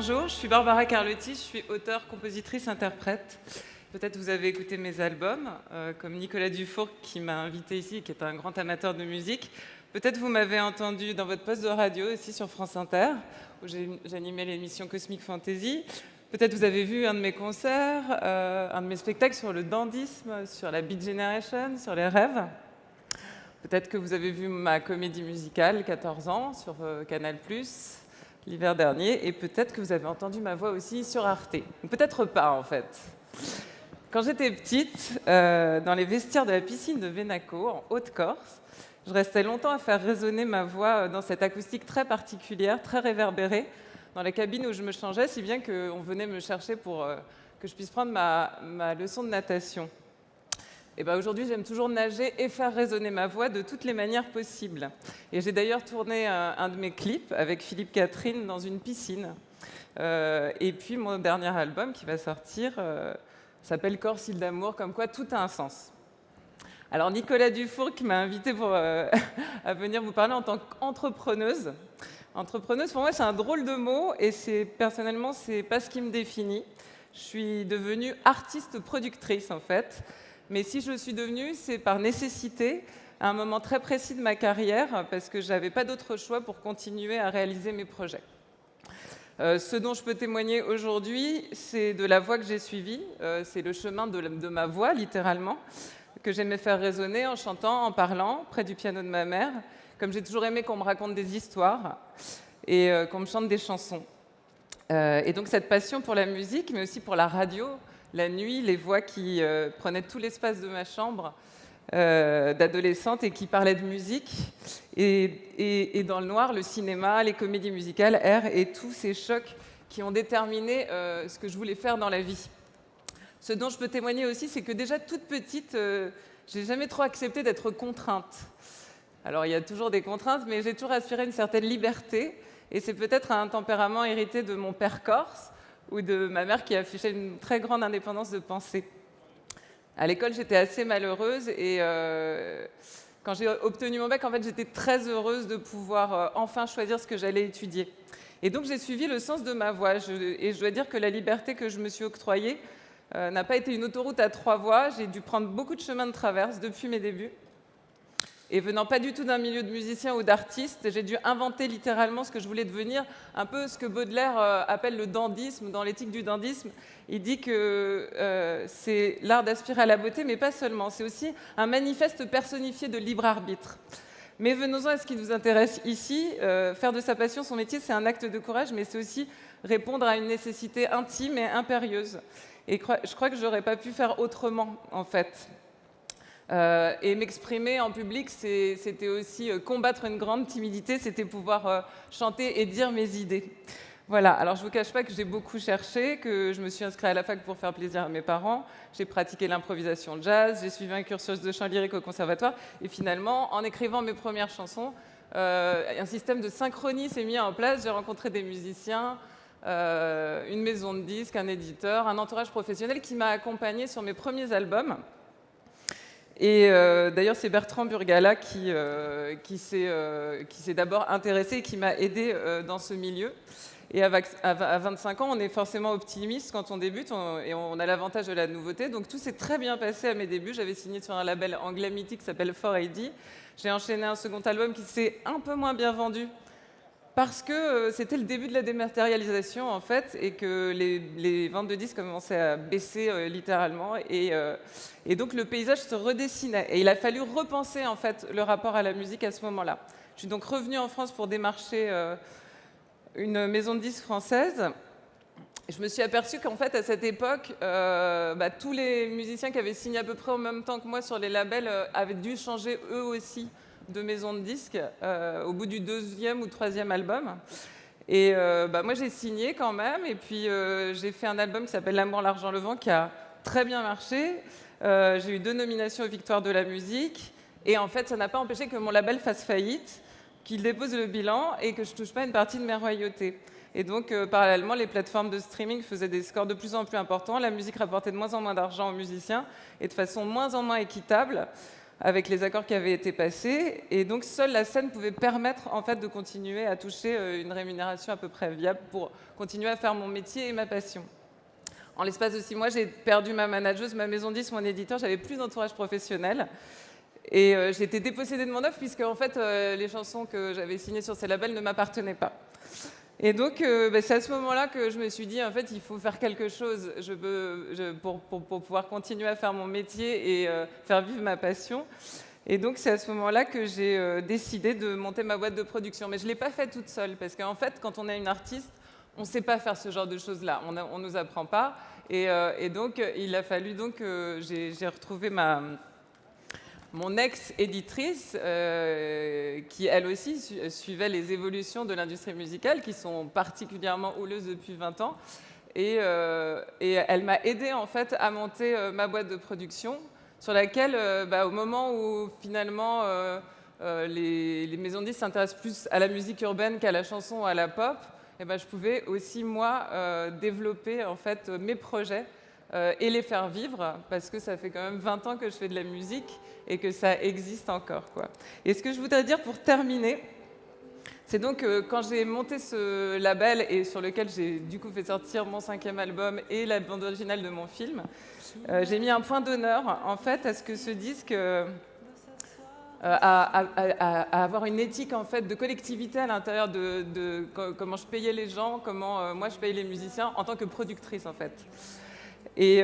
bonjour, je suis Barbara Carlotti, je suis auteure, compositrice, interprète. Peut-être vous avez écouté mes albums, comme Nicolas Dufour qui m'a invité ici, qui est un grand amateur de musique. Peut-être vous m'avez entendu dans votre poste de radio aussi sur France Inter, où j'animais l'émission Cosmic Fantasy. Peut-être vous avez vu un de mes concerts, un de mes spectacles sur le dandysme, sur la Beat Generation, sur les rêves. Peut-être que vous avez vu ma comédie musicale, 14 ans, sur Canal+, l'hiver dernier. Et peut-être que vous avez entendu ma voix aussi sur Arte. Peut-être pas, en fait. Quand j'étais petite, dans les vestiaires de la piscine de Venaco, en Haute-Corse, je restais longtemps à faire résonner ma voix dans cette acoustique très particulière, très réverbérée, dans la cabine où je me changeais, si bien qu'on venait me chercher pour que je puisse prendre ma leçon de natation. Et ben aujourd'hui, j'aime toujours nager et faire résonner ma voix de toutes les manières possibles. Et j'ai d'ailleurs tourné un de mes clips avec Philippe Catherine dans une piscine. Et puis mon dernier album qui va sortir s'appelle Corse, île d'amour, comme quoi tout a un sens. Alors Nicolas Dufour qui m'a invité à venir vous parler en tant qu'entrepreneuse. Entrepreneuse, pour moi, c'est un drôle de mot et personnellement, c'est pas ce qui me définit. Je suis devenue artiste-productrice, en fait. Mais si je le suis devenue, c'est par nécessité, à un moment très précis de ma carrière, parce que je n'avais pas d'autre choix pour continuer à réaliser mes projets. Ce dont je peux témoigner aujourd'hui, c'est de la voie que j'ai suivie, c'est le chemin de ma voix, littéralement, que j'aimais faire résonner en chantant, en parlant, près du piano de ma mère, comme j'ai toujours aimé qu'on me raconte des histoires et qu'on me chante des chansons. Et donc cette passion pour la musique, mais aussi pour la radio, la nuit, les voix qui prenaient tout l'espace de ma chambre d'adolescente et qui parlaient de musique. Et dans le noir, le cinéma, les comédies musicales, R et tous ces chocs qui ont déterminé ce que je voulais faire dans la vie. Ce dont je peux témoigner aussi, c'est que déjà toute petite, j'ai jamais trop accepté d'être contrainte. Alors il y a toujours des contraintes, mais j'ai toujours aspiré à une certaine liberté. Et c'est peut-être un tempérament hérité de mon père corse, ou de ma mère qui affichait une très grande indépendance de pensée. À l'école, j'étais assez malheureuse et quand j'ai obtenu mon bac, en fait, j'étais très heureuse de pouvoir enfin choisir ce que j'allais étudier. Et donc, j'ai suivi le sens de ma voie. Et je dois dire que la liberté que je me suis octroyée n'a pas été une autoroute à 3 voies. J'ai dû prendre beaucoup de chemins de traverse depuis mes débuts. Et venant pas du tout d'un milieu de musicien ou d'artiste, j'ai dû inventer littéralement ce que je voulais devenir, un peu ce que Baudelaire appelle le dandysme. Dans l'éthique du dandysme, il dit que c'est l'art d'aspirer à la beauté, mais pas seulement. C'est aussi un manifeste personnifié de libre arbitre. Mais venons-en à ce qui nous intéresse ici. Faire de sa passion son métier, c'est un acte de courage, mais c'est aussi répondre à une nécessité intime et impérieuse. Et je crois que j'aurais pas pu faire autrement, en fait. Et m'exprimer en public, c'était aussi combattre une grande timidité, c'était pouvoir chanter et dire mes idées. Voilà, alors je ne vous cache pas que j'ai beaucoup cherché, que je me suis inscrite à la fac pour faire plaisir à mes parents, j'ai pratiqué l'improvisation jazz, j'ai suivi un cursus de chant lyrique au conservatoire, et finalement, en écrivant mes premières chansons, un système de synchronie s'est mis en place, j'ai rencontré des musiciens, une maison de disques, un éditeur, un entourage professionnel qui m'a accompagnée sur mes premiers albums. Et d'ailleurs, c'est Bertrand Burgala qui s'est d'abord intéressé et qui m'a aidé dans ce milieu. Et à 25 ans, on est forcément optimiste quand on débute et on a l'avantage de la nouveauté. Donc tout s'est très bien passé à mes débuts. J'avais signé sur un label anglais mythique qui s'appelle 4AD. J'ai enchaîné un second album qui s'est un peu moins bien vendu parce que c'était le début de la dématérialisation, en fait, et que les ventes de disques commençaient à baisser littéralement. Et donc, le paysage se redessinait. Et il a fallu repenser, en fait, le rapport à la musique à ce moment-là. Je suis donc revenue en France pour démarcher une maison de disques française. Je me suis aperçue qu'en fait, à cette époque, tous les musiciens qui avaient signé à peu près en même temps que moi sur les labels avaient dû changer eux aussi de maison de disques au bout du 2e ou 3e album. Et moi, j'ai signé quand même. Et puis, j'ai fait un album qui s'appelle L'amour, l'argent, le vent, qui a très bien marché. J'ai eu 2 nominations aux Victoires de la musique. Et en fait, ça n'a pas empêché que mon label fasse faillite, qu'il dépose le bilan et que je ne touche pas une partie de mes royautés. Et donc, parallèlement, les plateformes de streaming faisaient des scores de plus en plus importants. La musique rapportait de moins en moins d'argent aux musiciens et de façon moins en moins équitable. avec les accords qui avaient été passés. Et donc, seule la scène pouvait permettre en fait, de continuer à toucher une rémunération à peu près viable pour continuer à faire mon métier et ma passion. En l'espace de 6 mois, j'ai perdu ma manageuse, ma maison de disques, mon éditeur. J'avais plus d'entourage professionnel. Et j'ai été dépossédée de mon œuvre puisque en fait, les chansons que j'avais signées sur ces labels ne m'appartenaient pas. Et donc, c'est à ce moment-là que je me suis dit, en fait, il faut faire quelque chose pour pouvoir continuer à faire mon métier et faire vivre ma passion. Et donc, c'est à ce moment-là que j'ai décidé de monter ma boîte de production. Mais je ne l'ai pas fait toute seule, parce qu'en fait, quand on est une artiste, on ne sait pas faire ce genre de choses-là. On ne nous apprend pas. Et donc, il a fallu donc, j'ai retrouvé mon ex-éditrice, qui elle aussi suivait les évolutions de l'industrie musicale, qui sont particulièrement houleuses depuis 20 ans. Et elle m'a aidée en fait à monter ma boîte de production, sur laquelle, au moment où finalement les maisons de disques s'intéressent plus à la musique urbaine qu'à la chanson ou à la pop, je pouvais aussi moi développer en fait mes projets et les faire vivre, parce que ça fait quand même 20 ans que je fais de la musique et que ça existe encore, quoi. Et ce que je voudrais dire pour terminer, c'est donc quand j'ai monté ce label et sur lequel j'ai du coup fait sortir mon 5e album et la bande originale de mon film, j'ai mis un point d'honneur en fait à ce que ce disque à avoir une éthique en fait de collectivité à l'intérieur de comment je payais les gens, comment moi je payais les musiciens en tant que productrice en fait. Et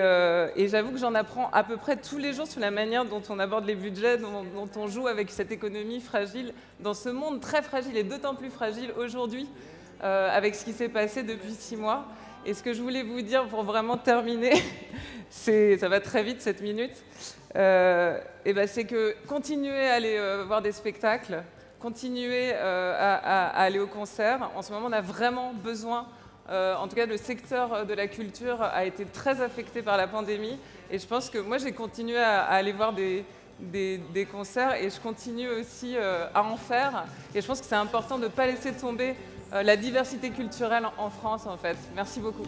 j'avoue que j'en apprends à peu près tous les jours sur la manière dont on aborde les budgets, dont on joue avec cette économie fragile, dans ce monde très fragile et d'autant plus fragile aujourd'hui, avec ce qui s'est passé depuis 6 mois. Et ce que je voulais vous dire pour vraiment terminer, ça va très vite, 7 minutes, c'est que continuez à aller voir des spectacles, continuez à aller au concert. En ce moment, on a vraiment besoin. En tout cas, le secteur de la culture a été très affecté par la pandémie. Et je pense que moi, j'ai continué à aller voir des concerts et je continue aussi à en faire. Et je pense que c'est important de ne pas laisser tomber la diversité culturelle en France, en fait. Merci beaucoup.